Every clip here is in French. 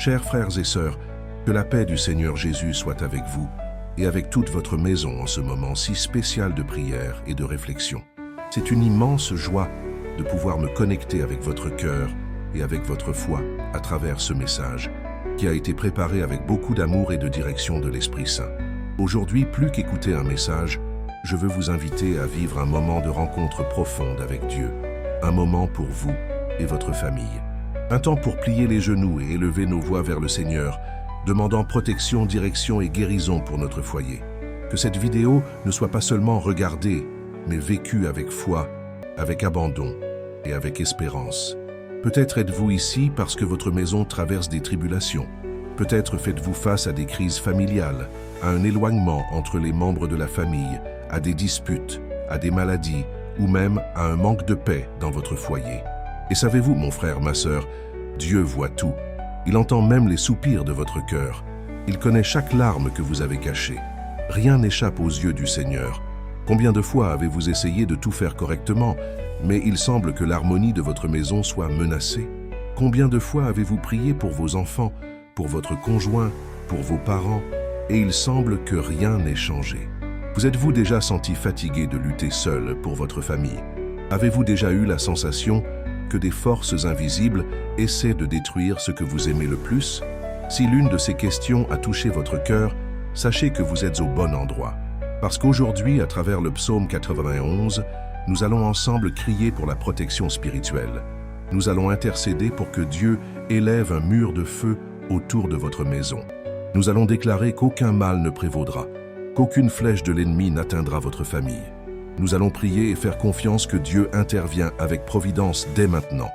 Chers frères et sœurs, que la paix du Seigneur Jésus soit avec vous et avec toute votre maison en ce moment si spécial de prière et de réflexion. C'est une immense joie de pouvoir me connecter avec votre cœur et avec votre foi à travers ce message qui a été préparé avec beaucoup d'amour et de direction de l'Esprit Saint. Aujourd'hui, plus qu'écouter un message, je veux vous inviter à vivre un moment de rencontre profonde avec Dieu, un moment pour vous et votre famille. Un temps pour plier les genoux et élever nos voix vers le Seigneur, demandant protection, direction et guérison pour notre foyer. Que cette vidéo ne soit pas seulement regardée, mais vécue avec foi, avec abandon et avec espérance. Peut-être êtes-vous ici parce que votre maison traverse des tribulations. Peut-être faites-vous face à des crises familiales, à un éloignement entre les membres de la famille, à des disputes, à des maladies ou même à un manque de paix dans votre foyer. Et savez-vous, mon frère, ma sœur, Dieu voit tout. Il entend même les soupirs de votre cœur. Il connaît chaque larme que vous avez cachée. Rien n'échappe aux yeux du Seigneur. Combien de fois avez-vous essayé de tout faire correctement, mais il semble que l'harmonie de votre maison soit menacée? Combien de fois avez-vous prié pour vos enfants, pour votre conjoint, pour vos parents, et il semble que rien n'ait changé? Vous êtes-vous déjà senti fatigué de lutter seul pour votre famille? Avez-vous déjà eu la sensation que des forces invisibles essaient de détruire ce que vous aimez le plus? Si l'une de ces questions a touché votre cœur, sachez que vous êtes au bon endroit. Parce qu'aujourd'hui, à travers le psaume 91, nous allons ensemble crier pour la protection spirituelle. Nous allons intercéder pour que Dieu élève un mur de feu autour de votre maison. Nous allons déclarer qu'aucun mal ne prévaudra, qu'aucune flèche de l'ennemi n'atteindra votre famille. Nous allons prier et faire confiance que Dieu intervient avec providence dès maintenant.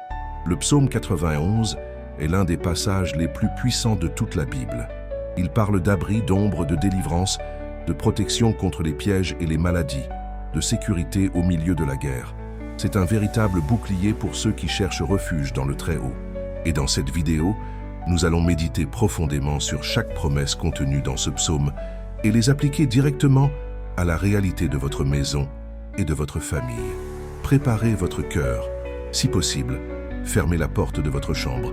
Le psaume 91 est l'un des passages les plus puissants de toute la Bible. Il parle d'abri, d'ombre, de délivrance, de protection contre les pièges et les maladies, de sécurité au milieu de la guerre. C'est un véritable bouclier pour ceux qui cherchent refuge dans le Très-Haut. Et dans cette vidéo, nous allons méditer profondément sur chaque promesse contenue dans ce psaume et les appliquer directement à la réalité de votre maison et de votre famille. Préparez votre cœur. Si possible, fermez la porte de votre chambre,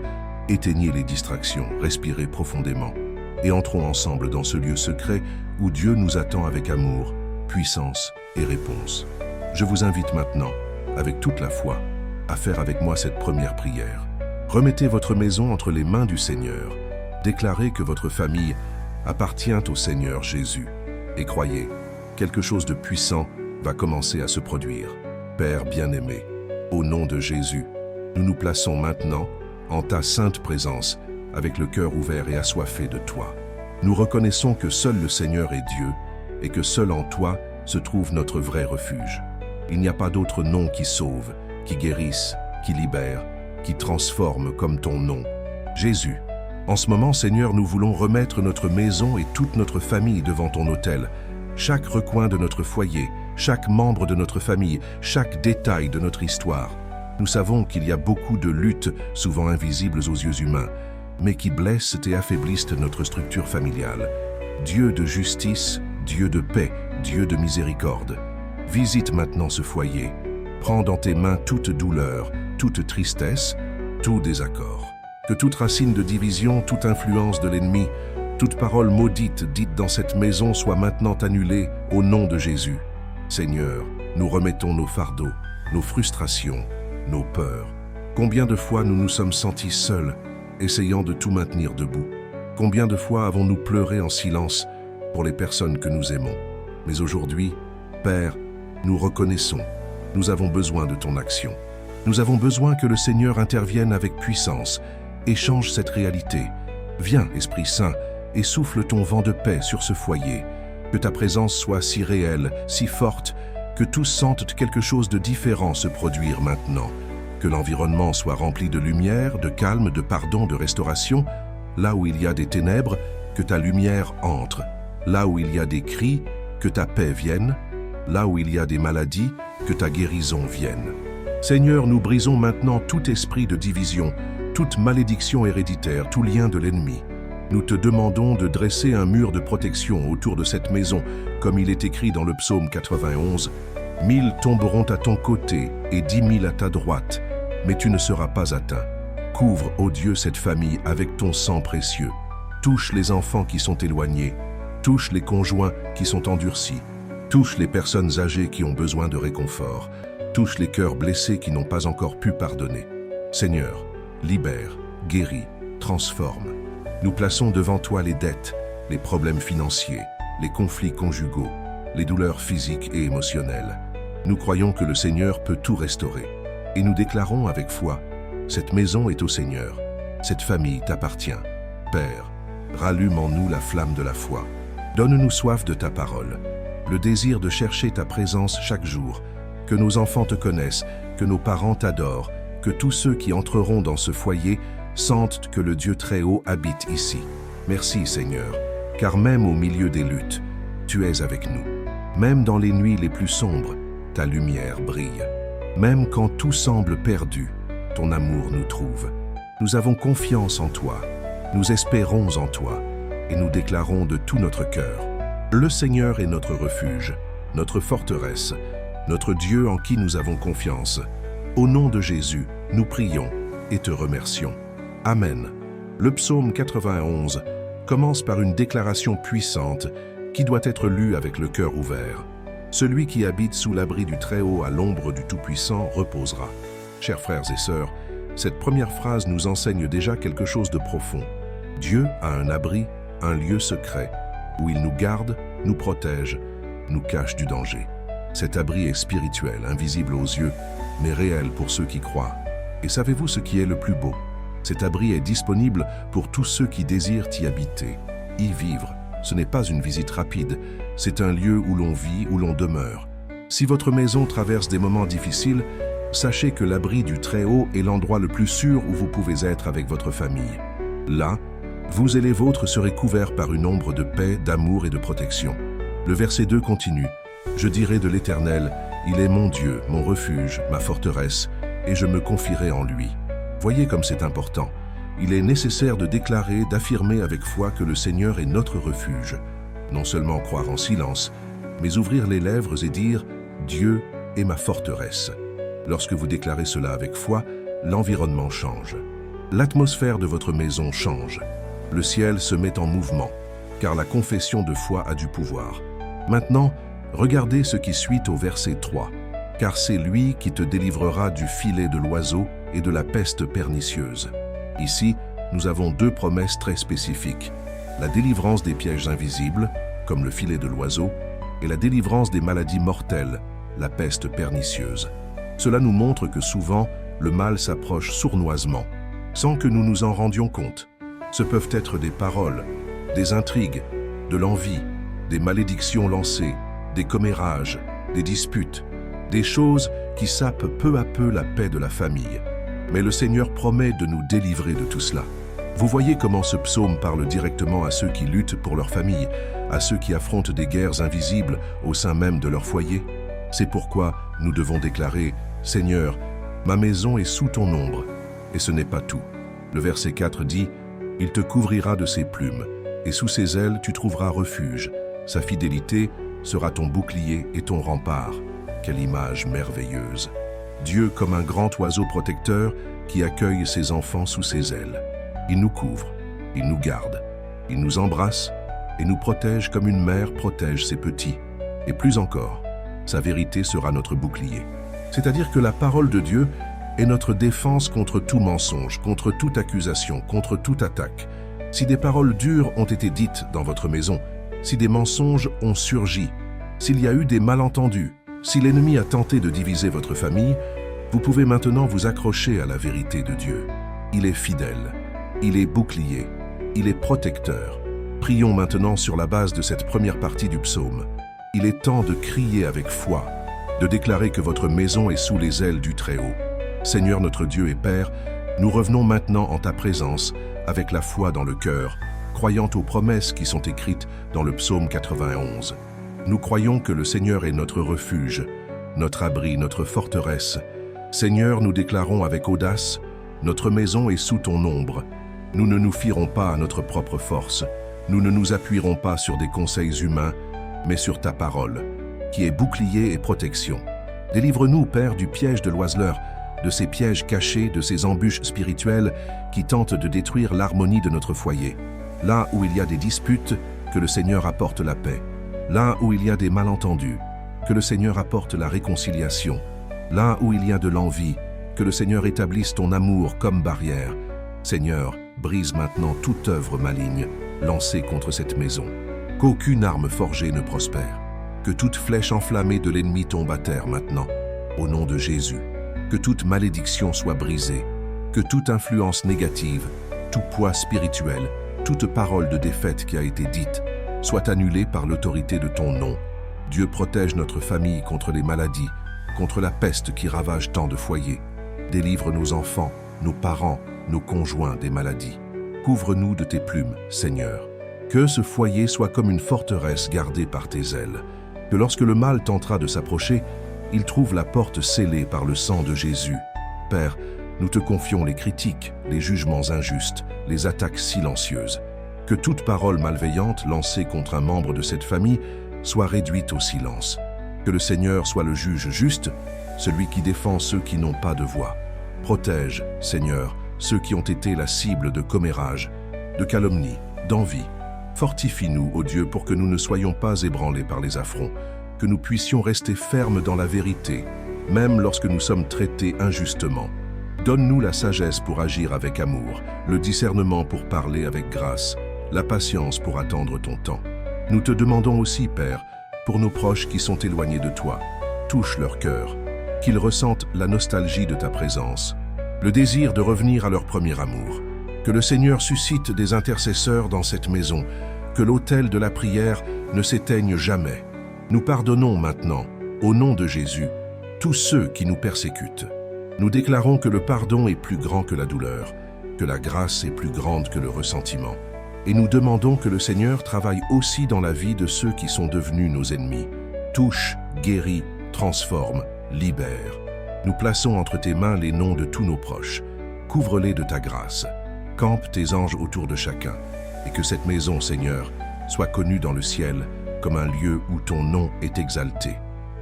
éteignez les distractions, respirez profondément et entrons ensemble dans ce lieu secret où Dieu nous attend avec amour, puissance et réponse. Je vous invite maintenant, avec toute la foi, à faire avec moi cette première prière. Remettez votre maison entre les mains du Seigneur. Déclarez que votre famille appartient au Seigneur Jésus. Et croyez, quelque chose de puissant va commencer à se produire. Père bien-aimé, au nom de Jésus, nous nous plaçons maintenant en ta sainte présence avec le cœur ouvert et assoiffé de toi. Nous reconnaissons que seul le Seigneur est Dieu et que seul en toi se trouve notre vrai refuge. Il n'y a pas d'autre nom qui sauve, qui guérisse, qui libère, qui transforme comme ton nom, Jésus. En ce moment, Seigneur, nous voulons remettre notre maison et toute notre famille devant ton autel. Chaque recoin de notre foyer, chaque membre de notre famille, chaque détail de notre histoire. Nous savons qu'il y a beaucoup de luttes, souvent invisibles aux yeux humains, mais qui blessent et affaiblissent notre structure familiale. Dieu de justice, Dieu de paix, Dieu de miséricorde. Visite maintenant ce foyer. Prends dans tes mains toute douleur, toute tristesse, tout désaccord. Que toute racine de division, toute influence de l'ennemi, toute parole maudite dite dans cette maison soit maintenant annulée au nom de Jésus. Seigneur, nous remettons nos fardeaux, nos frustrations, nos peurs. Combien de fois nous nous sommes sentis seuls, essayant de tout maintenir debout? Combien de fois avons-nous pleuré en silence pour les personnes que nous aimons? Mais aujourd'hui, Père, nous reconnaissons, nous avons besoin de ton action. Nous avons besoin que le Seigneur intervienne avec puissance et change cette réalité. Viens, Esprit Saint, et souffle ton vent de paix sur ce foyer. Que ta présence soit si réelle, si forte, que tous sentent quelque chose de différent se produire maintenant. Que l'environnement soit rempli de lumière, de calme, de pardon, de restauration. Là où il y a des ténèbres, que ta lumière entre. Là où il y a des cris, que ta paix vienne. Là où il y a des maladies, que ta guérison vienne. Seigneur, nous brisons maintenant tout esprit de division, toute malédiction héréditaire, tout lien de l'ennemi. Nous te demandons de dresser un mur de protection autour de cette maison, comme il est écrit dans le psaume 91. 1000 tomberont à ton côté et 10 000 à ta droite, mais tu ne seras pas atteint. Couvre, ô Dieu, cette famille avec ton sang précieux. Touche les enfants qui sont éloignés. Touche les conjoints qui sont endurcis. Touche les personnes âgées qui ont besoin de réconfort. Touche les cœurs blessés qui n'ont pas encore pu pardonner. Seigneur, libère, guéris, transforme. Nous plaçons devant toi les dettes, les problèmes financiers, les conflits conjugaux, les douleurs physiques et émotionnelles. Nous croyons que le Seigneur peut tout restaurer. Et nous déclarons avec foi, cette maison est au Seigneur, cette famille t'appartient. Père, rallume en nous la flamme de la foi. Donne-nous soif de ta parole, le désir de chercher ta présence chaque jour, que nos enfants te connaissent, que nos parents t'adorent, que tous ceux qui entreront dans ce foyer sentent que le Dieu très haut habite ici. Merci Seigneur, car même au milieu des luttes, tu es avec nous. Même dans les nuits les plus sombres, ta lumière brille. Même quand tout semble perdu, ton amour nous trouve. Nous avons confiance en toi, nous espérons en toi, et nous déclarons de tout notre cœur. Le Seigneur est notre refuge, notre forteresse, notre Dieu en qui nous avons confiance. Au nom de Jésus, nous prions et te remercions. Amen. Le psaume 91 commence par une déclaration puissante qui doit être lue avec le cœur ouvert. Celui qui habite sous l'abri du Très-Haut à l'ombre du Tout-Puissant reposera. Chers frères et sœurs, cette première phrase nous enseigne déjà quelque chose de profond. Dieu a un abri, un lieu secret, où il nous garde, nous protège, nous cache du danger. Cet abri est spirituel, invisible aux yeux, mais réel pour ceux qui croient. Et savez-vous ce qui est le plus beau? Cet abri est disponible pour tous ceux qui désirent y habiter, y vivre. Ce n'est pas une visite rapide, c'est un lieu où l'on vit, où l'on demeure. Si votre maison traverse des moments difficiles, sachez que l'abri du Très-Haut est l'endroit le plus sûr où vous pouvez être avec votre famille. Là, vous et les vôtres serez couverts par une ombre de paix, d'amour et de protection. Le verset 2 continue. « Je dirai de l'Éternel, il est mon Dieu, mon refuge, ma forteresse, et je me confierai en lui. » Voyez comme c'est important. Il est nécessaire de déclarer, d'affirmer avec foi que le Seigneur est notre refuge. Non seulement croire en silence, mais ouvrir les lèvres et dire « Dieu est ma forteresse ». Lorsque vous déclarez cela avec foi, l'environnement change. L'atmosphère de votre maison change. Le ciel se met en mouvement, car la confession de foi a du pouvoir. Maintenant, regardez ce qui suit au verset 3. « Car c'est lui qui te délivrera du filet de l'oiseau et de la peste pernicieuse. » Ici, nous avons deux promesses très spécifiques. La délivrance des pièges invisibles, comme le filet de l'oiseau, et la délivrance des maladies mortelles, la peste pernicieuse. Cela nous montre que souvent, le mal s'approche sournoisement, sans que nous nous en rendions compte. Ce peuvent être des paroles, des intrigues, de l'envie, des malédictions lancées, des commérages, des disputes, des choses qui sapent peu à peu la paix de la famille. Mais le Seigneur promet de nous délivrer de tout cela. Vous voyez comment ce psaume parle directement à ceux qui luttent pour leur famille, à ceux qui affrontent des guerres invisibles au sein même de leur foyer. C'est pourquoi nous devons déclarer « Seigneur, ma maison est sous ton ombre ». Et ce n'est pas tout. Le verset 4 dit « Il te couvrira de ses plumes, et sous ses ailes tu trouveras refuge. Sa fidélité sera ton bouclier et ton rempart. » Quelle image merveilleuse! Dieu comme un grand oiseau protecteur qui accueille ses enfants sous ses ailes. Il nous couvre, il nous garde, il nous embrasse et nous protège comme une mère protège ses petits. Et plus encore, sa vérité sera notre bouclier. C'est-à-dire que la parole de Dieu est notre défense contre tout mensonge, contre toute accusation, contre toute attaque. Si des paroles dures ont été dites dans votre maison, si des mensonges ont surgi, s'il y a eu des malentendus, si l'ennemi a tenté de diviser votre famille, vous pouvez maintenant vous accrocher à la vérité de Dieu. Il est fidèle, il est bouclier, il est protecteur. Prions maintenant sur la base de cette première partie du psaume. Il est temps de crier avec foi, de déclarer que votre maison est sous les ailes du Très-Haut. Seigneur notre Dieu et Père, nous revenons maintenant en ta présence avec la foi dans le cœur, croyant aux promesses qui sont écrites dans le psaume 91. Nous croyons que le Seigneur est notre refuge, notre abri, notre forteresse. Seigneur, nous déclarons avec audace, notre maison est sous ton ombre. Nous ne nous fierons pas à notre propre force. Nous ne nous appuierons pas sur des conseils humains, mais sur ta parole, qui est bouclier et protection. Délivre-nous, Père, du piège de l'oiseleur, de ces pièges cachés, de ces embûches spirituelles qui tentent de détruire l'harmonie de notre foyer. Là où il y a des disputes, que le Seigneur apporte la paix. Là où il y a des malentendus, que le Seigneur apporte la réconciliation. Là où il y a de l'envie, que le Seigneur établisse ton amour comme barrière. Seigneur, brise maintenant toute œuvre maligne lancée contre cette maison. Qu'aucune arme forgée ne prospère. Que toute flèche enflammée de l'ennemi tombe à terre maintenant, au nom de Jésus. Que toute malédiction soit brisée. Que toute influence négative, tout poids spirituel, toute parole de défaite qui a été dite, soit annulée par l'autorité de ton nom. Dieu protège notre famille contre les maladies, contre la peste qui ravage tant de foyers. Délivre nos enfants, nos parents, nos conjoints des maladies. Couvre-nous de tes plumes, Seigneur. Que ce foyer soit comme une forteresse gardée par tes ailes. Que lorsque le mal tentera de s'approcher, il trouve la porte scellée par le sang de Jésus. Père, nous te confions les critiques, les jugements injustes, les attaques silencieuses. Que toute parole malveillante lancée contre un membre de cette famille soit réduite au silence. Que le Seigneur soit le juge juste, celui qui défend ceux qui n'ont pas de voix. Protège, Seigneur, ceux qui ont été la cible de commérages, de calomnies, d'envie. Fortifie-nous, ô Dieu, pour que nous ne soyons pas ébranlés par les affronts, que nous puissions rester fermes dans la vérité, même lorsque nous sommes traités injustement. Donne-nous la sagesse pour agir avec amour, le discernement pour parler avec grâce, la patience pour attendre ton temps. Nous te demandons aussi, Père, pour nos proches qui sont éloignés de toi, touche leur cœur, qu'ils ressentent la nostalgie de ta présence, le désir de revenir à leur premier amour. Que le Seigneur suscite des intercesseurs dans cette maison, que l'autel de la prière ne s'éteigne jamais. Nous pardonnons maintenant, au nom de Jésus, tous ceux qui nous persécutent. Nous déclarons que le pardon est plus grand que la douleur, que la grâce est plus grande que le ressentiment. Et nous demandons que le Seigneur travaille aussi dans la vie de ceux qui sont devenus nos ennemis. Touche, guérit, transforme, libère. Nous plaçons entre tes mains les noms de tous nos proches. Couvre-les de ta grâce. Campe tes anges autour de chacun. Et que cette maison, Seigneur, soit connue dans le ciel comme un lieu où ton nom est exalté.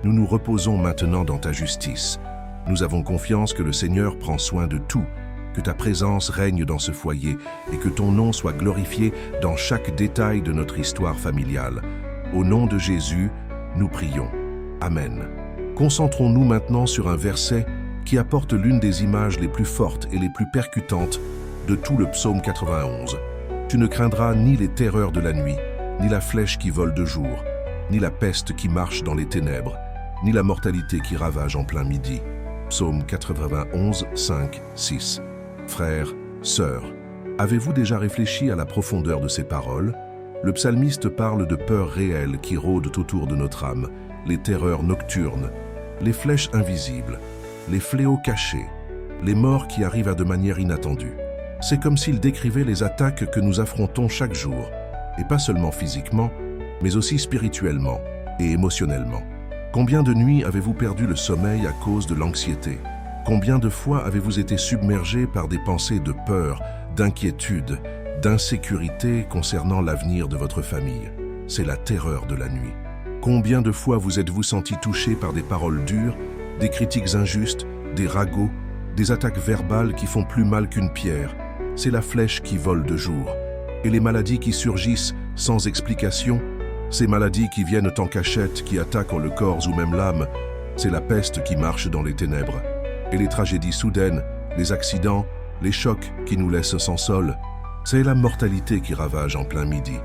Nous nous reposons maintenant dans ta justice. Nous avons confiance que le Seigneur prend soin de tout, que ta présence règne dans ce foyer et que ton nom soit glorifié dans chaque détail de notre histoire familiale. Au nom de Jésus, nous prions. Amen. Concentrons-nous maintenant sur un verset qui apporte l'une des images les plus fortes et les plus percutantes de tout le psaume 91. Tu ne craindras ni les terreurs de la nuit, ni la flèche qui vole de jour, ni la peste qui marche dans les ténèbres, ni la mortalité qui ravage en plein midi. Psaume 91, 5, 6. Frères, sœurs, avez-vous déjà réfléchi à la profondeur de ces paroles? Le psalmiste parle de peurs réelles qui rôdent autour de notre âme, les terreurs nocturnes, les flèches invisibles, les fléaux cachés, les morts qui arrivent à de manière inattendue. C'est comme s'il décrivait les attaques que nous affrontons chaque jour, et pas seulement physiquement, mais aussi spirituellement et émotionnellement. Combien de nuits avez-vous perdu le sommeil à cause de l'anxiété? Combien de fois avez-vous été submergé par des pensées de peur, d'inquiétude, d'insécurité concernant l'avenir de votre famille? C'est la terreur de la nuit. Combien de fois vous êtes-vous senti touché par des paroles dures, des critiques injustes, des ragots, des attaques verbales qui font plus mal qu'une pierre? C'est la flèche qui vole de jour. Et les maladies qui surgissent sans explication, ces maladies qui viennent en cachette, qui attaquent le corps ou même l'âme, c'est la peste qui marche dans les ténèbres. Et les tragédies soudaines, les accidents, les chocs qui nous laissent sans sol, c'est la mortalité qui ravage en plein midi,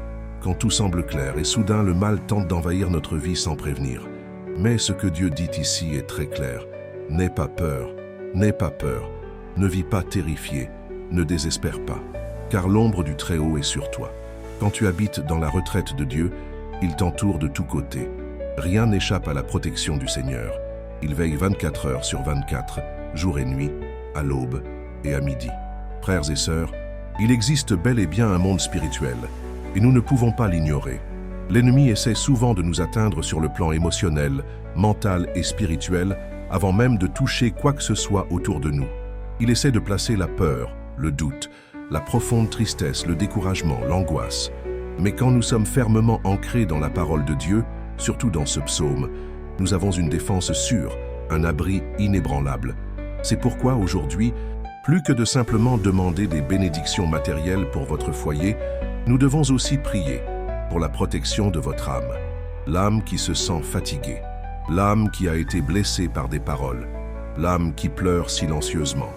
quand tout semble clair et soudain le mal tente d'envahir notre vie sans prévenir. Mais ce que Dieu dit ici est très clair. N'aie pas peur, n'aie pas peur, ne vis pas terrifié, ne désespère pas, car l'ombre du Très-Haut est sur toi. Quand tu habites dans la retraite de Dieu, il t'entoure de tous côtés. Rien n'échappe à la protection du Seigneur. Il veille 24 heures sur 24, jour et nuit, à l'aube et à midi. Frères et sœurs, il existe bel et bien un monde spirituel, et nous ne pouvons pas l'ignorer. L'ennemi essaie souvent de nous atteindre sur le plan émotionnel, mental et spirituel, avant même de toucher quoi que ce soit autour de nous. Il essaie de placer la peur, le doute, la profonde tristesse, le découragement, l'angoisse. Mais quand nous sommes fermement ancrés dans la parole de Dieu, surtout dans ce psaume, nous avons une défense sûre, un abri inébranlable. C'est pourquoi aujourd'hui, plus que de simplement demander des bénédictions matérielles pour votre foyer, nous devons aussi prier pour la protection de votre âme. L'âme qui se sent fatiguée, l'âme qui a été blessée par des paroles, l'âme qui pleure silencieusement,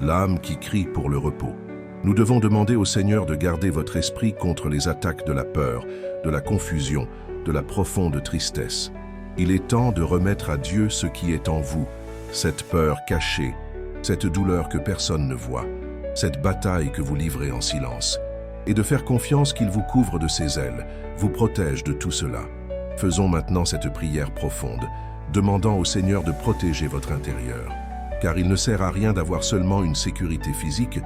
l'âme qui crie pour le repos. Nous devons demander au Seigneur de garder votre esprit contre les attaques de la peur, de la confusion, de la profonde tristesse. Il est temps de remettre à Dieu ce qui est en vous, cette peur cachée, cette douleur que personne ne voit, cette bataille que vous livrez en silence, et de faire confiance qu'il vous couvre de ses ailes, vous protège de tout cela. Faisons maintenant cette prière profonde, demandant au Seigneur de protéger votre intérieur, car il ne sert à rien d'avoir seulement une sécurité physique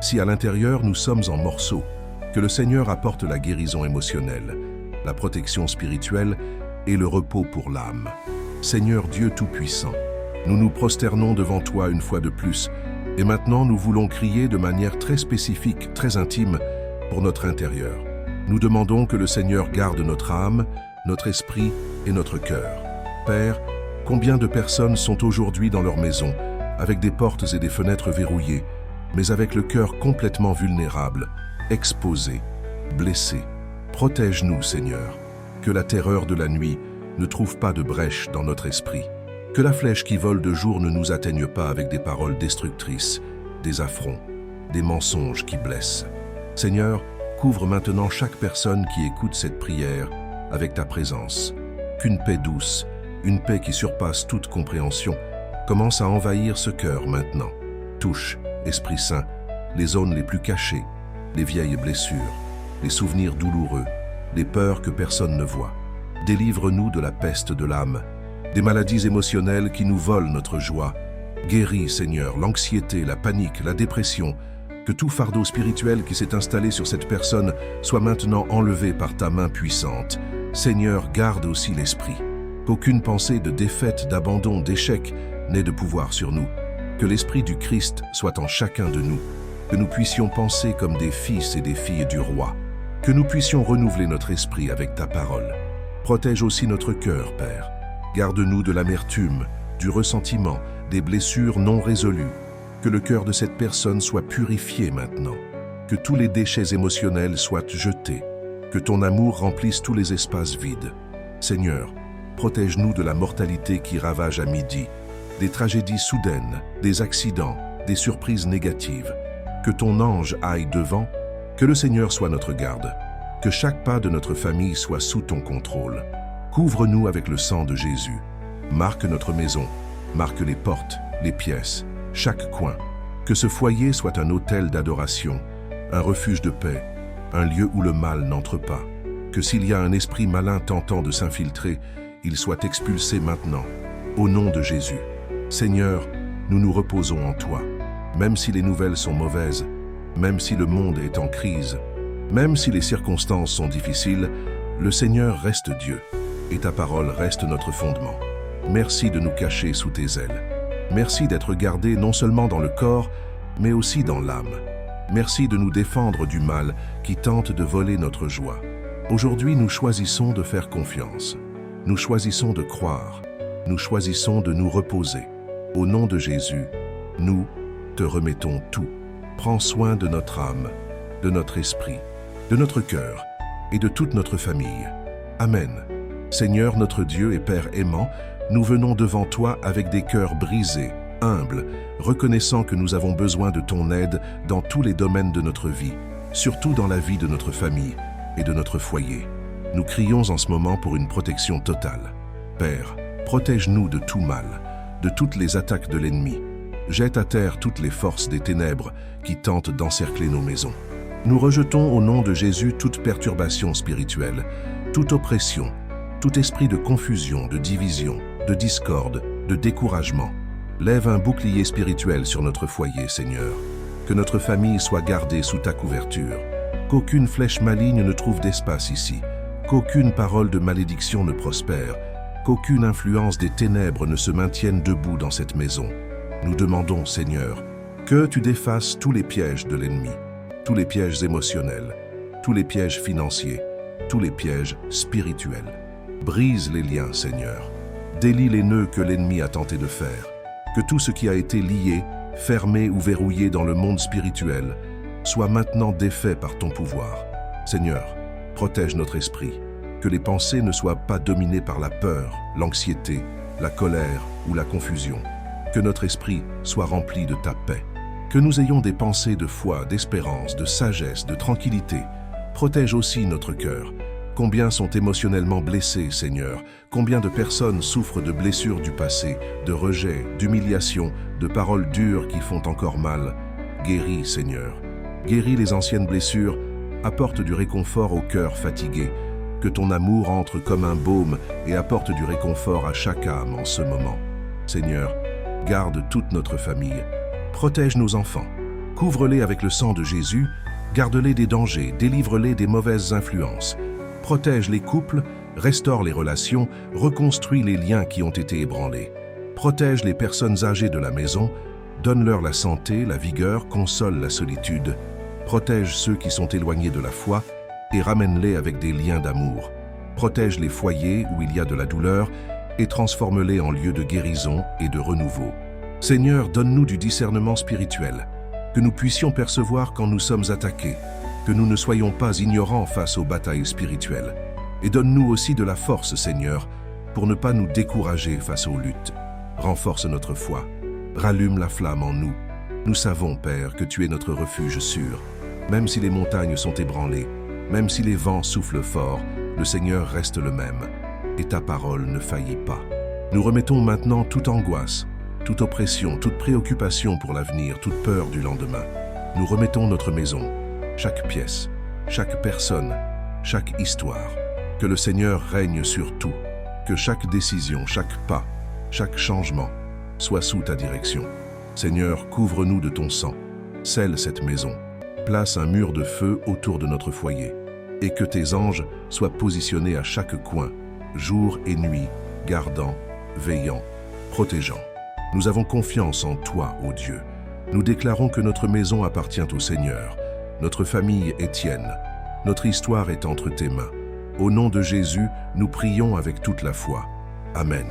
si à l'intérieur nous sommes en morceaux. Que le Seigneur apporte la guérison émotionnelle, la protection spirituelle et le repos pour l'âme. Seigneur Dieu Tout-Puissant, nous nous prosternons devant toi une fois de plus, et maintenant nous voulons crier de manière très spécifique, très intime, pour notre intérieur. Nous demandons que le Seigneur garde notre âme, notre esprit et notre cœur. Père, combien de personnes sont aujourd'hui dans leur maison, avec des portes et des fenêtres verrouillées, mais avec le cœur complètement vulnérable, exposé, blessé. Protège-nous, Seigneur, que la terreur de la nuit ne trouve pas de brèche dans notre esprit. Que la flèche qui vole de jour ne nous atteigne pas avec des paroles destructrices, des affronts, des mensonges qui blessent. Seigneur, couvre maintenant chaque personne qui écoute cette prière avec ta présence. Qu'une paix douce, une paix qui surpasse toute compréhension, commence à envahir ce cœur maintenant. Touche, Esprit Saint, les zones les plus cachées, les vieilles blessures, les souvenirs douloureux, les peurs que personne ne voit. Délivre-nous de la peste de l'âme, des maladies émotionnelles qui nous volent notre joie. Guéris, Seigneur, l'anxiété, la panique, la dépression. Que tout fardeau spirituel qui s'est installé sur cette personne soit maintenant enlevé par ta main puissante. Seigneur, garde aussi l'esprit. Qu'aucune pensée de défaite, d'abandon, d'échec n'ait de pouvoir sur nous. Que l'esprit du Christ soit en chacun de nous. Que nous puissions penser comme des fils et des filles du roi. Que nous puissions renouveler notre esprit avec ta parole. Protège aussi notre cœur, Père. Garde-nous de l'amertume, du ressentiment, des blessures non résolues. Que le cœur de cette personne soit purifié maintenant. Que tous les déchets émotionnels soient jetés. Que ton amour remplisse tous les espaces vides. Seigneur, protège-nous de la mortalité qui ravage à midi, des tragédies soudaines, des accidents, des surprises négatives. Que ton ange aille devant, que le Seigneur soit notre garde. Que chaque pas de notre famille soit sous ton contrôle. Couvre-nous avec le sang de Jésus. Marque notre maison, marque les portes, les pièces, chaque coin. Que ce foyer soit un autel d'adoration, un refuge de paix, un lieu où le mal n'entre pas. Que s'il y a un esprit malin tentant de s'infiltrer, il soit expulsé maintenant. Au nom de Jésus. Seigneur, nous nous reposons en toi. Même si les nouvelles sont mauvaises, même si le monde est en crise, même si les circonstances sont difficiles, le Seigneur reste Dieu. Et ta parole reste notre fondement. Merci de nous cacher sous tes ailes. Merci d'être gardés non seulement dans le corps, mais aussi dans l'âme. Merci de nous défendre du mal qui tente de voler notre joie. Aujourd'hui, nous choisissons de faire confiance. Nous choisissons de croire. Nous choisissons de nous reposer. Au nom de Jésus, nous te remettons tout. Prends soin de notre âme, de notre esprit, de notre cœur et de toute notre famille. Amen. Seigneur notre Dieu et Père aimant, nous venons devant toi avec des cœurs brisés, humbles, reconnaissant que nous avons besoin de ton aide dans tous les domaines de notre vie, surtout dans la vie de notre famille et de notre foyer. Nous crions en ce moment pour une protection totale. Père, protège-nous de tout mal, de toutes les attaques de l'ennemi. Jette à terre toutes les forces des ténèbres qui tentent d'encercler nos maisons. Nous rejetons au nom de Jésus toute perturbation spirituelle, toute oppression, tout esprit de confusion, de division, de discorde, de découragement. Lève un bouclier spirituel sur notre foyer, Seigneur. Que notre famille soit gardée sous ta couverture. Qu'aucune flèche maligne ne trouve d'espace ici. Qu'aucune parole de malédiction ne prospère. Qu'aucune influence des ténèbres ne se maintienne debout dans cette maison. Nous demandons, Seigneur, que tu défasses tous les pièges de l'ennemi, tous les pièges émotionnels, tous les pièges financiers, tous les pièges spirituels. Brise les liens, Seigneur. Délie les nœuds que l'ennemi a tenté de faire. Que tout ce qui a été lié, fermé ou verrouillé dans le monde spirituel soit maintenant défait par ton pouvoir. Seigneur, protège notre esprit, que les pensées ne soient pas dominées par la peur, l'anxiété, la colère ou la confusion. Que notre esprit soit rempli de ta paix. Que nous ayons des pensées de foi, d'espérance, de sagesse, de tranquillité. Protège aussi notre cœur. Combien sont émotionnellement blessés, Seigneur? Combien de personnes souffrent de blessures du passé, de rejet, d'humiliation, de paroles dures qui font encore mal? Guéris, Seigneur. Guéris les anciennes blessures, apporte du réconfort au cœur fatigué. Que ton amour entre comme un baume et apporte du réconfort à chaque âme en ce moment. Seigneur, garde toute notre famille. Protège nos enfants. Couvre-les avec le sang de Jésus. Garde-les des dangers, délivre-les des mauvaises influences. Protège les couples, restaure les relations, reconstruis les liens qui ont été ébranlés. Protège les personnes âgées de la maison, donne-leur la santé, la vigueur, console la solitude. Protège ceux qui sont éloignés de la foi et ramène-les avec des liens d'amour. Protège les foyers où il y a de la douleur et transforme-les en lieux de guérison et de renouveau. Seigneur, donne-nous du discernement spirituel, que nous puissions percevoir quand nous sommes attaqués, que nous ne soyons pas ignorants face aux batailles spirituelles. Et donne-nous aussi de la force, Seigneur, pour ne pas nous décourager face aux luttes. Renforce notre foi, rallume la flamme en nous. Nous savons, Père, que tu es notre refuge sûr. Même si les montagnes sont ébranlées, même si les vents soufflent fort, le Seigneur reste le même, et ta parole ne faillit pas. Nous remettons maintenant toute angoisse, toute oppression, toute préoccupation pour l'avenir, toute peur du lendemain. Nous remettons notre maison, chaque pièce, chaque personne, chaque histoire. Que le Seigneur règne sur tout, que chaque décision, chaque pas, chaque changement soit sous ta direction. Seigneur, couvre-nous de ton sang, scelle cette maison, place un mur de feu autour de notre foyer, et que tes anges soient positionnés à chaque coin, jour et nuit, gardant, veillant, protégeant. Nous avons confiance en toi, ô Dieu. Nous déclarons que notre maison appartient au Seigneur. Notre famille est tienne. Notre histoire est entre tes mains. Au nom de Jésus, nous prions avec toute la foi. Amen.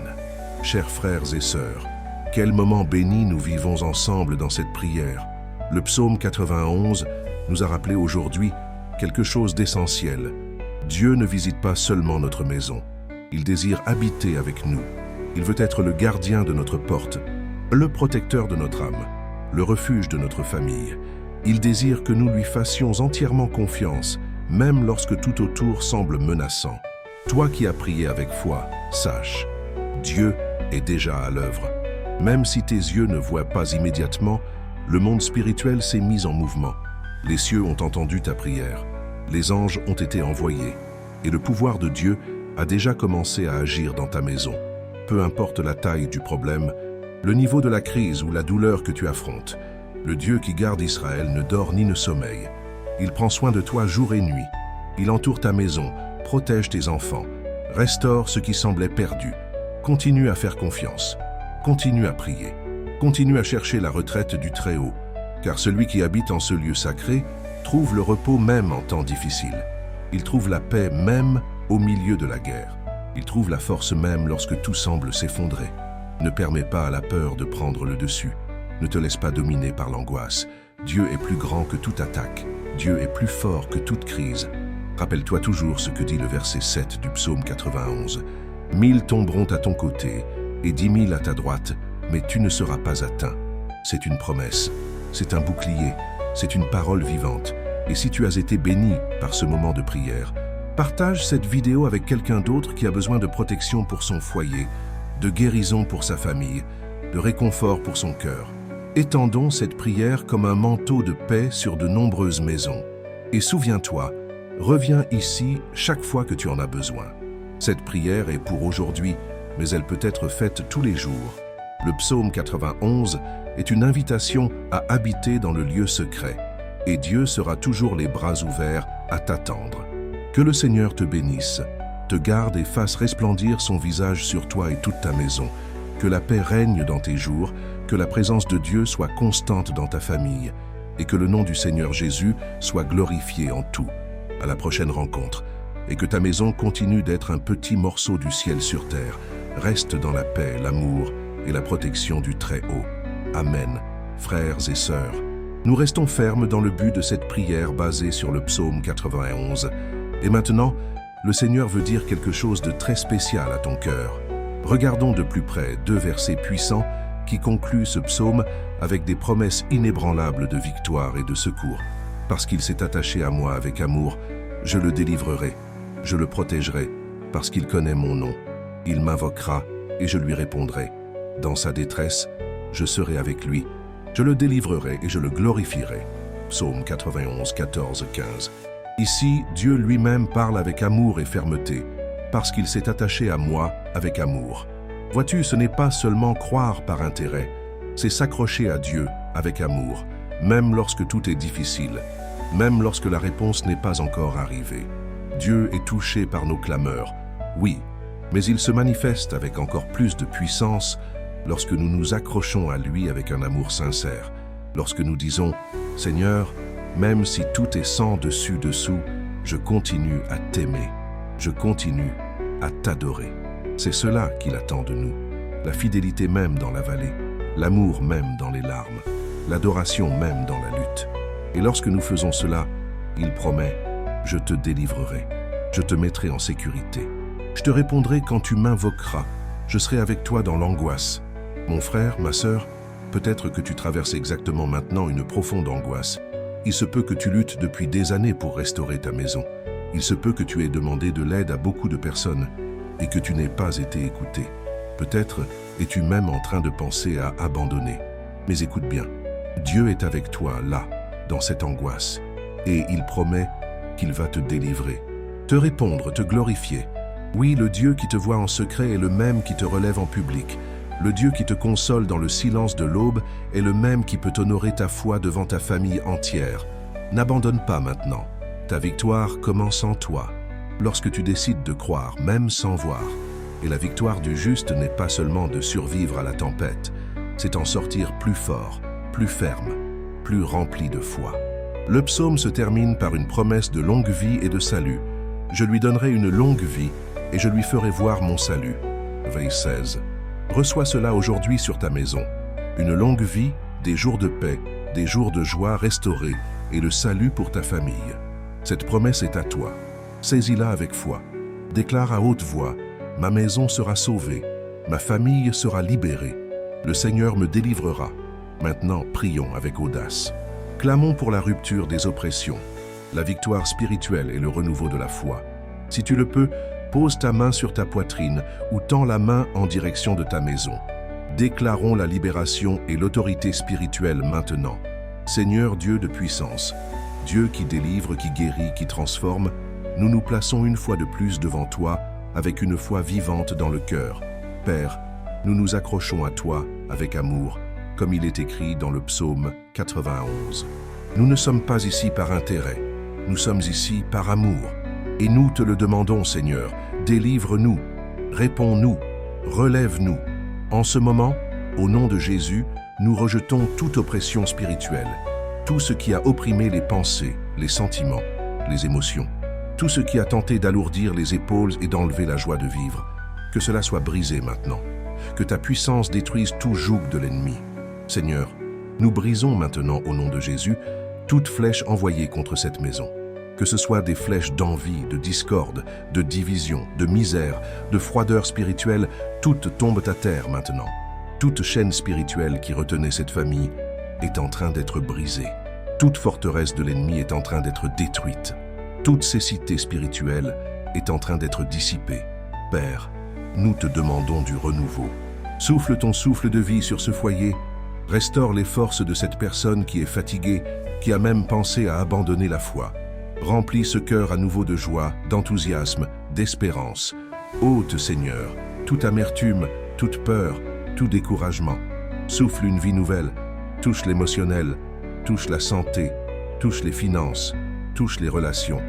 Chers frères et sœurs, quel moment béni nous vivons ensemble dans cette prière. Le psaume 91 nous a rappelé aujourd'hui quelque chose d'essentiel. Dieu ne visite pas seulement notre maison. Il désire habiter avec nous. Il veut être le gardien de notre porte, le protecteur de notre âme, le refuge de notre famille. Il désire que nous lui fassions entièrement confiance, même lorsque tout autour semble menaçant. Toi qui as prié avec foi, sache, Dieu est déjà à l'œuvre. Même si tes yeux ne voient pas immédiatement, le monde spirituel s'est mis en mouvement. Les cieux ont entendu ta prière, les anges ont été envoyés, et le pouvoir de Dieu a déjà commencé à agir dans ta maison. Peu importe la taille du problème, le niveau de la crise ou la douleur que tu affrontes, le Dieu qui garde Israël ne dort ni ne sommeille. Il prend soin de toi jour et nuit. Il entoure ta maison, protège tes enfants, restaure ce qui semblait perdu. Continue à faire confiance, continue à prier, continue à chercher la retraite du Très-Haut, car celui qui habite en ce lieu sacré trouve le repos même en temps difficile. Il trouve la paix même au milieu de la guerre. Il trouve la force même lorsque tout semble s'effondrer. Ne permets pas à la peur de prendre le dessus. Ne te laisse pas dominer par l'angoisse. Dieu est plus grand que toute attaque. Dieu est plus fort que toute crise. Rappelle-toi toujours ce que dit le verset 7 du psaume 91. 1000 tomberont à ton côté et 10 000 à ta droite, mais tu ne seras pas atteint. C'est une promesse, c'est un bouclier, c'est une parole vivante. Et si tu as été béni par ce moment de prière, partage cette vidéo avec quelqu'un d'autre qui a besoin de protection pour son foyer, de guérison pour sa famille, de réconfort pour son cœur. Étendons cette prière comme un manteau de paix sur de nombreuses maisons. Et souviens-toi, reviens ici chaque fois que tu en as besoin. Cette prière est pour aujourd'hui, mais elle peut être faite tous les jours. Le psaume 91 est une invitation à habiter dans le lieu secret, et Dieu sera toujours les bras ouverts à t'attendre. Que le Seigneur te bénisse, te garde et fasse resplendir son visage sur toi et toute ta maison. Que la paix règne dans tes jours, que la présence de Dieu soit constante dans ta famille, et que le nom du Seigneur Jésus soit glorifié en tout. À la prochaine rencontre, et que ta maison continue d'être un petit morceau du ciel sur terre. Reste dans la paix, l'amour et la protection du Très-Haut. Amen. Frères et sœurs, nous restons fermes dans le but de cette prière basée sur le psaume 91. Et maintenant, le Seigneur veut dire quelque chose de très spécial à ton cœur. Regardons de plus près 2 versets puissants qui concluent ce psaume avec des promesses inébranlables de victoire et de secours. Parce qu'il s'est attaché à moi avec amour, je le délivrerai, je le protégerai, parce qu'il connaît mon nom. Il m'invoquera et je lui répondrai. Dans sa détresse, je serai avec lui. Je le délivrerai et je le glorifierai. Psaume 91, 14, 15. Ici, Dieu lui-même parle avec amour et fermeté, parce qu'il s'est attaché à moi avec amour. Vois-tu, ce n'est pas seulement croire par intérêt, c'est s'accrocher à Dieu avec amour, même lorsque tout est difficile, même lorsque la réponse n'est pas encore arrivée. Dieu est touché par nos clameurs, oui, mais il se manifeste avec encore plus de puissance lorsque nous nous accrochons à lui avec un amour sincère, lorsque nous disons « Seigneur, même si tout est sans dessus-dessous, je continue à t'aimer, je continue à t'adorer. » C'est cela qu'il attend de nous, la fidélité même dans la vallée, l'amour même dans les larmes, l'adoration même dans la lutte. Et lorsque nous faisons cela, il promet « Je te délivrerai, je te mettrai en sécurité. Je te répondrai quand tu m'invoqueras, je serai avec toi dans l'angoisse. » Mon frère, ma sœur, peut-être que tu traverses exactement maintenant une profonde angoisse. Il se peut que tu luttes depuis des années pour restaurer ta maison. Il se peut que tu aies demandé de l'aide à beaucoup de personnes et que tu n'aies pas été écouté. Peut-être es-tu même en train de penser à abandonner. Mais écoute bien, Dieu est avec toi là, dans cette angoisse, et il promet qu'il va te délivrer, te répondre, te glorifier. Oui, le Dieu qui te voit en secret est le même qui te relève en public. Le Dieu qui te console dans le silence de l'aube est le même qui peut honorer ta foi devant ta famille entière. N'abandonne pas maintenant. Ta victoire commence en toi, lorsque tu décides de croire, même sans voir. Et la victoire du juste n'est pas seulement de survivre à la tempête, c'est en sortir plus fort, plus ferme, plus rempli de foi. Le psaume se termine par une promesse de longue vie et de salut. Je lui donnerai une longue vie et je lui ferai voir mon salut. Veille 16. Reçois cela aujourd'hui sur ta maison. Une longue vie, des jours de paix, des jours de joie restaurés et le salut pour ta famille. Cette promesse est à toi. Saisis-la avec foi. Déclare à haute voix, « Ma maison sera sauvée, ma famille sera libérée. Le Seigneur me délivrera. » Maintenant, prions avec audace. Clamons pour la rupture des oppressions, la victoire spirituelle et le renouveau de la foi. Si tu le peux, pose ta main sur ta poitrine ou tends la main en direction de ta maison. Déclarons la libération et l'autorité spirituelle maintenant. Seigneur Dieu de puissance, Dieu qui délivre, qui guérit, qui transforme, nous nous plaçons une fois de plus devant toi avec une foi vivante dans le cœur. Père, nous nous accrochons à toi avec amour, comme il est écrit dans le psaume 91. Nous ne sommes pas ici par intérêt, nous sommes ici par amour. Et nous te le demandons, Seigneur, délivre-nous, réponds-nous, relève-nous. En ce moment, au nom de Jésus, nous rejetons toute oppression spirituelle, tout ce qui a opprimé les pensées, les sentiments, les émotions, tout ce qui a tenté d'alourdir les épaules et d'enlever la joie de vivre. Que cela soit brisé maintenant, que ta puissance détruise tout joug de l'ennemi. Seigneur, nous brisons maintenant au nom de Jésus toute flèche envoyée contre cette maison. Que ce soit des flèches d'envie, de discorde, de division, de misère, de froideur spirituelle, toutes tombent à terre maintenant. Toute chaîne spirituelle qui retenait cette famille est en train d'être brisée. Toute forteresse de l'ennemi est en train d'être détruite. Toute cécité spirituelle est en train d'être dissipée. Père, nous te demandons du renouveau. Souffle ton souffle de vie sur ce foyer. Restaure les forces de cette personne qui est fatiguée, qui a même pensé à abandonner la foi. Remplis ce cœur à nouveau de joie, d'enthousiasme, d'espérance. Ôte, Seigneur, toute amertume, toute peur, tout découragement. Souffle une vie nouvelle, touche l'émotionnel, touche la santé, touche les finances, touche les relations.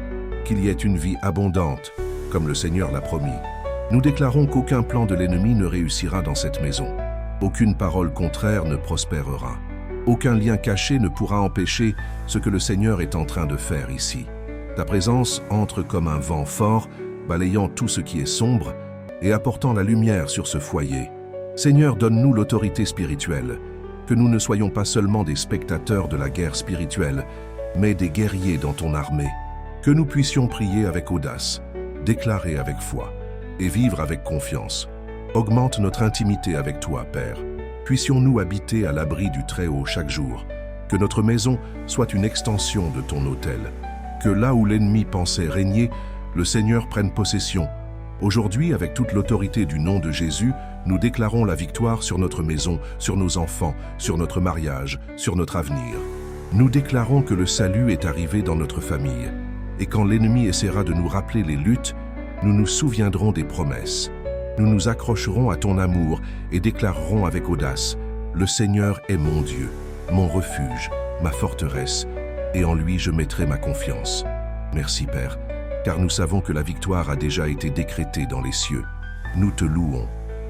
Qu'il y ait une vie abondante, comme le Seigneur l'a promis. Nous déclarons qu'aucun plan de l'ennemi ne réussira dans cette maison. Aucune parole contraire ne prospérera. Aucun lien caché ne pourra empêcher ce que le Seigneur est en train de faire ici. Ta présence entre comme un vent fort, balayant tout ce qui est sombre et apportant la lumière sur ce foyer. Seigneur, donne-nous l'autorité spirituelle, que nous ne soyons pas seulement des spectateurs de la guerre spirituelle, mais des guerriers dans ton armée, que nous puissions prier avec audace, déclarer avec foi et vivre avec confiance. Augmente notre intimité avec toi, Père. Puissions-nous habiter à l'abri du Très-Haut chaque jour, que notre maison soit une extension de ton autel, que là où l'ennemi pensait régner, le Seigneur prenne possession. Aujourd'hui, avec toute l'autorité du nom de Jésus, nous déclarons la victoire sur notre maison, sur nos enfants, sur notre mariage, sur notre avenir. Nous déclarons que le salut est arrivé dans notre famille, et quand l'ennemi essaiera de nous rappeler les luttes, nous nous souviendrons des promesses. Nous nous accrocherons à ton amour et déclarerons avec audace: le Seigneur est mon Dieu, mon refuge, ma forteresse, et en lui je mettrai ma confiance. Merci Père, car nous savons que la victoire a déjà été décrétée dans les cieux. Nous te louons,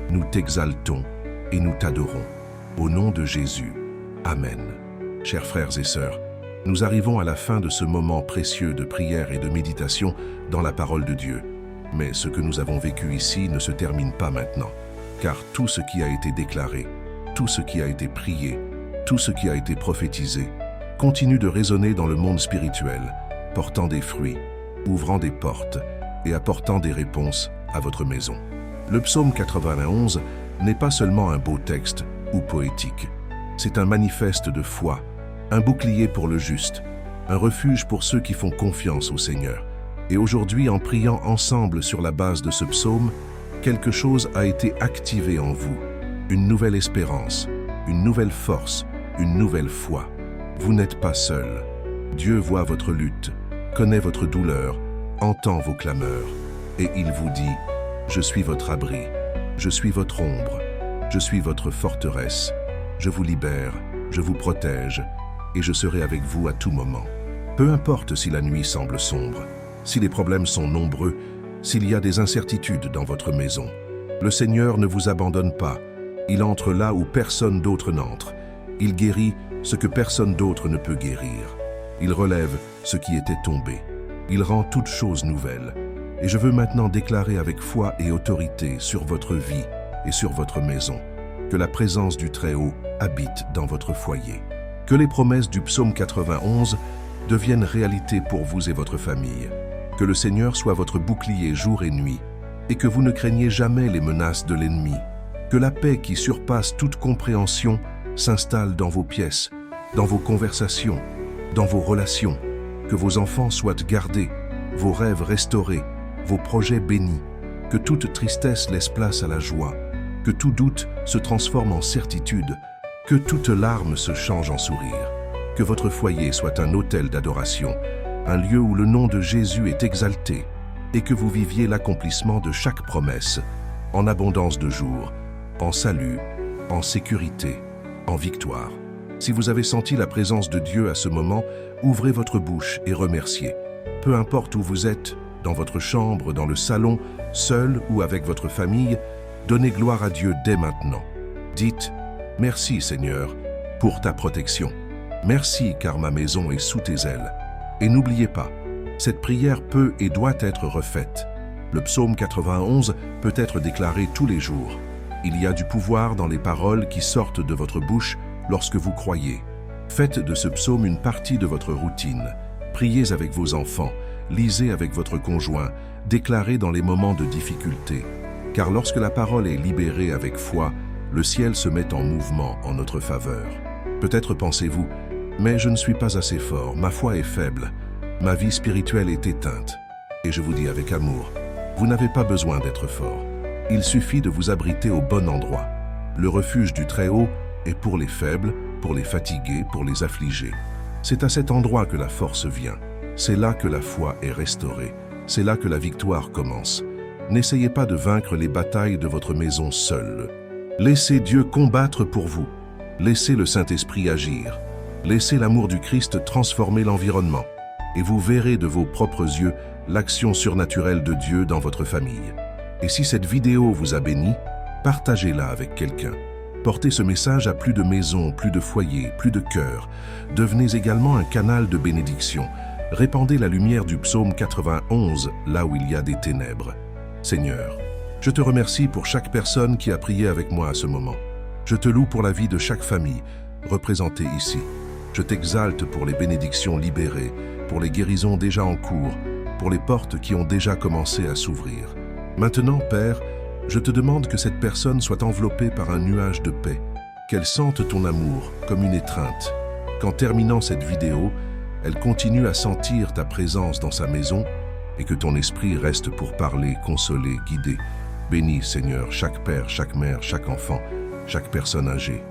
nous t'exaltons et nous t'adorons. Au nom de Jésus. Amen. Chers frères et sœurs, nous arrivons à la fin de ce moment précieux de prière et de méditation dans la parole de Dieu. Mais ce que nous avons vécu ici ne se termine pas maintenant, car tout ce qui a été déclaré, tout ce qui a été prié, tout ce qui a été prophétisé, continue de résonner dans le monde spirituel, portant des fruits, ouvrant des portes et apportant des réponses à votre maison. Le psaume 91 n'est pas seulement un beau texte ou poétique. C'est un manifeste de foi, un bouclier pour le juste, un refuge pour ceux qui font confiance au Seigneur. Et aujourd'hui, en priant ensemble sur la base de ce psaume, quelque chose a été activé en vous. Une nouvelle espérance, une nouvelle force, une nouvelle foi. Vous n'êtes pas seul. Dieu voit votre lutte, connaît votre douleur, entend vos clameurs. Et il vous dit: je suis votre abri, je suis votre ombre, je suis votre forteresse. Je vous libère, je vous protège, et je serai avec vous à tout moment. Peu importe si la nuit semble sombre, si les problèmes sont nombreux, s'il y a des incertitudes dans votre maison, le Seigneur ne vous abandonne pas. Il entre là où personne d'autre n'entre. Il guérit ce que personne d'autre ne peut guérir. Il relève ce qui était tombé. Il rend toutes choses nouvelles. Et je veux maintenant déclarer avec foi et autorité sur votre vie et sur votre maison que la présence du Très-Haut habite dans votre foyer. Que les promesses du psaume 91 deviennent réalité pour vous et votre famille. Que le Seigneur soit votre bouclier jour et nuit, et que vous ne craignez jamais les menaces de l'ennemi. Que la paix qui surpasse toute compréhension s'installe dans vos pièces, dans vos conversations, dans vos relations. Que vos enfants soient gardés, vos rêves restaurés, vos projets bénis. Que toute tristesse laisse place à la joie. Que tout doute se transforme en certitude. Que toute larme se change en sourire. Que votre foyer soit un autel d'adoration, un lieu où le nom de Jésus est exalté, et que vous viviez l'accomplissement de chaque promesse, en abondance de jours, en salut, en sécurité, en victoire. Si vous avez senti la présence de Dieu à ce moment, ouvrez votre bouche et remerciez. Peu importe où vous êtes, dans votre chambre, dans le salon, seul ou avec votre famille, donnez gloire à Dieu dès maintenant. Dites: merci Seigneur pour ta protection. Merci car ma maison est sous tes ailes. Et n'oubliez pas, cette prière peut et doit être refaite. Le psaume 91 peut être déclaré tous les jours. Il y a du pouvoir dans les paroles qui sortent de votre bouche lorsque vous croyez. Faites de ce psaume une partie de votre routine. Priez avec vos enfants, lisez avec votre conjoint, déclarez dans les moments de difficulté. Car lorsque la parole est libérée avec foi, le ciel se met en mouvement en notre faveur. Peut-être pensez-vous: mais je ne suis pas assez fort, ma foi est faible, ma vie spirituelle est éteinte. Et je vous dis avec amour, vous n'avez pas besoin d'être fort. Il suffit de vous abriter au bon endroit. Le refuge du Très-Haut est pour les faibles, pour les fatigués, pour les affligés. C'est à cet endroit que la force vient. C'est là que la foi est restaurée. C'est là que la victoire commence. N'essayez pas de vaincre les batailles de votre maison seul. Laissez Dieu combattre pour vous. Laissez le Saint-Esprit agir. Laissez l'amour du Christ transformer l'environnement. Et vous verrez de vos propres yeux l'action surnaturelle de Dieu dans votre famille. Et si cette vidéo vous a béni, partagez-la avec quelqu'un. Portez ce message à plus de maisons, plus de foyers, plus de cœurs. Devenez également un canal de bénédiction. Répandez la lumière du psaume 91 là où il y a des ténèbres. Seigneur, Je te remercie pour chaque personne qui a prié avec moi à ce moment. Je te loue pour la vie de chaque famille représentée ici. Je t'exalte pour les bénédictions libérées, pour les guérisons déjà en cours, pour les portes qui ont déjà commencé à s'ouvrir. Maintenant, Père, je te demande que cette personne soit enveloppée par un nuage de paix, qu'elle sente ton amour comme une étreinte, qu'en terminant cette vidéo, elle continue à sentir ta présence dans sa maison et que ton esprit reste pour parler, consoler, guider. Bénis, Seigneur, chaque père, chaque mère, chaque enfant, chaque personne âgée.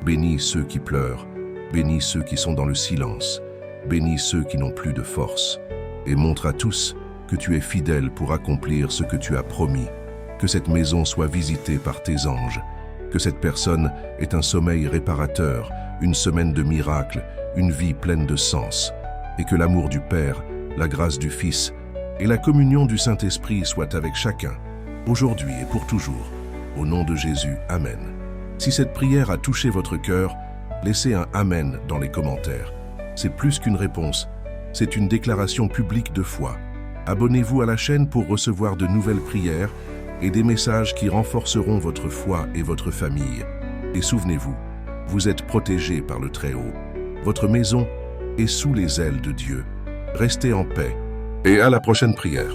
Bénis ceux qui pleurent, bénis ceux qui sont dans le silence, bénis ceux qui n'ont plus de force. Et montre à tous que tu es fidèle pour accomplir ce que tu as promis. Que cette maison soit visitée par tes anges, que cette personne ait un sommeil réparateur, une semaine de miracles, une vie pleine de sens, et que l'amour du Père, la grâce du Fils et la communion du Saint-Esprit soient avec chacun, aujourd'hui et pour toujours. Au nom de Jésus, Amen. Si cette prière a touché votre cœur, laissez un Amen dans les commentaires. C'est plus qu'une réponse, c'est une déclaration publique de foi. Abonnez-vous à la chaîne pour recevoir de nouvelles prières et des messages qui renforceront votre foi et votre famille. Et souvenez-vous, vous êtes protégés par le Très-Haut. Votre maison est sous les ailes de Dieu. Restez en paix et à la prochaine prière.